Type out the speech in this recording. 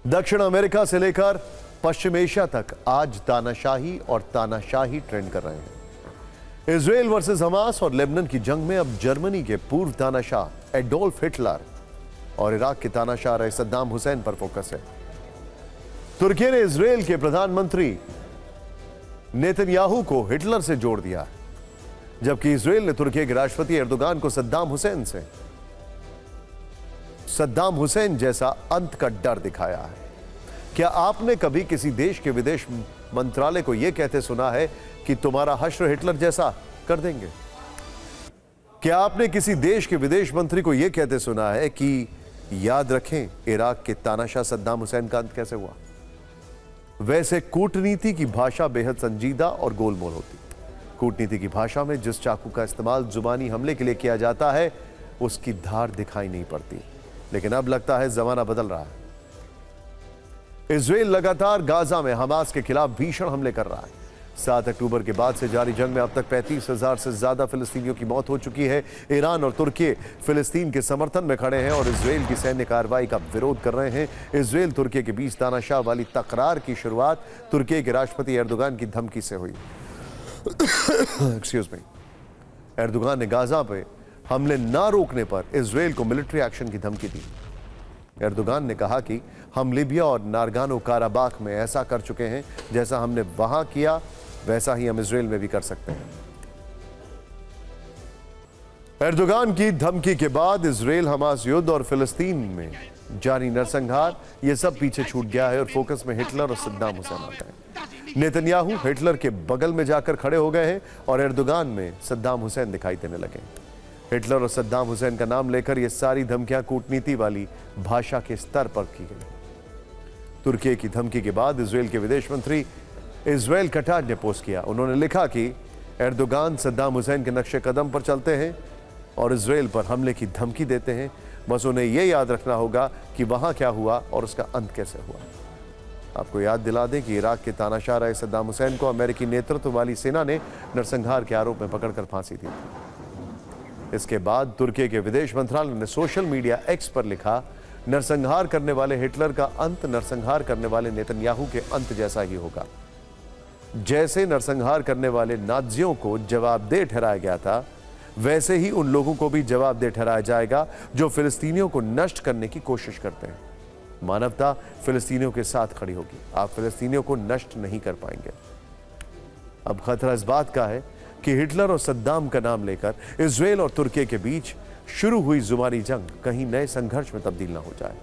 दक्षिण अमेरिका से लेकर पश्चिम एशिया तक आज तानाशाही और तानाशाही ट्रेंड कर रहे हैं। इजराइल वर्सेस हमास और लेबनान की जंग में अब जर्मनी के पूर्व तानाशाह एडोल्फ हिटलर और इराक के तानाशाह रहे सद्दाम हुसैन पर फोकस है। तुर्की ने इजराइल के प्रधानमंत्री नेतन्याहू को हिटलर से जोड़ दिया, जबकि इजराइल ने तुर्की के राष्ट्रपति एर्दोगान को सद्दाम हुसैन जैसा अंत का डर दिखाया है। क्या आपने कभी किसी देश के विदेश मंत्रालय को यह कहते सुना है कि तुम्हारा हश्र हिटलर जैसा कर देंगे? क्या आपने किसी देश के विदेश मंत्री को यह कहते सुना है कि याद रखें इराक के तानाशाह सद्दाम हुसैन का अंत कैसे हुआ? वैसे कूटनीति की भाषा बेहद संजीदा और गोलमोल होती। कूटनीति की भाषा में जिस चाकू का इस्तेमाल जुबानी हमले के लिए किया जाता है उसकी धार दिखाई नहीं पड़ती, लेकिन अब लगता है जमाना बदल रहा है। इजराइल लगातार गाजा में हमास के खिलाफ भीषण हमले कर रहा है। 7 अक्टूबर के बाद से जारी जंग में अब तक 35,000 से ज्यादा फिलिस्तीनियों की मौत हो चुकी है। ईरान और तुर्की फिलिस्तीन के समर्थन में खड़े हैं और इजराइल की सैन्य कार्रवाई का विरोध कर रहे हैं। इजराइल तुर्की के बीच तानाशाह वाली तकरार की शुरुआत तुर्की के राष्ट्रपति एर्दोगान की धमकी से हुई। Excuse me. एर्दोगान ने गाजा पे हमले ना रोकने पर इजराइल को मिलिट्री एक्शन की धमकी दी। एर्दोगान ने कहा कि हम लिबिया और नारगानो काराबाख में ऐसा कर चुके हैं, जैसा हमने वहां किया वैसा ही हम इजराइल में भी कर सकते हैं। एर्दोगान की धमकी के बाद इजराइल हमास युद्ध और फिलिस्तीन में जारी नरसंहार, यह सब पीछे छूट गया है और फोकस में हिटलर और सद्दाम हुसैन आता है। नेतन्याहू हिटलर के बगल में जाकर खड़े हो गए हैं और एर्दोगान में सद्दाम हुसैन दिखाई देने लगे। हिटलर और सद्दाम हुसैन का नाम लेकर यह सारी धमकियां कूटनीति वाली भाषा के स्तर पर की गई। तुर्की की धमकी के बाद इजराइल के विदेश मंत्री इजराइल कटाज ने पोस्ट किया। उन्होंने लिखा कि एर्दोगान सद्दाम हुसैन के नक्शे कदम पर चलते हैं और इजराइल पर हमले की धमकी देते हैं। बस उन्हें यह याद रखना होगा कि वहां क्या हुआ और उसका अंत कैसे हुआ। आपको याद दिला दें कि इराक के तानाशाह रहे सद्दाम हुसैन को अमेरिकी नेतृत्व वाली सेना ने नरसंहार के आरोप में पकड़कर फांसी दी थी। इसके बाद तुर्की के विदेश मंत्रालय ने सोशल मीडिया एक्स पर लिखा, नरसंहार करने वाले हिटलर का अंत नरसंहार करने वाले नेतन्याहू के अंत जैसा ही होगा। जैसे नरसंहार करने वाले नाज़ियों को जवाबदेह ठहराया गया था, वैसे ही उन लोगों को भी जवाबदेह ठहराया जाएगा जो फिलिस्तीनियों को नष्ट करने की कोशिश करते हैं। मानवता फिलिस्तीनियों के साथ खड़ी होगी। आप फिलिस्तीनियों को नष्ट नहीं कर पाएंगे। अब खतरा इस बात का है कि हिटलर और सद्दाम का नाम लेकर इजराइल और तुर्की के बीच शुरू हुई जुबानी जंग कहीं नए संघर्ष में तब्दील ना हो जाए।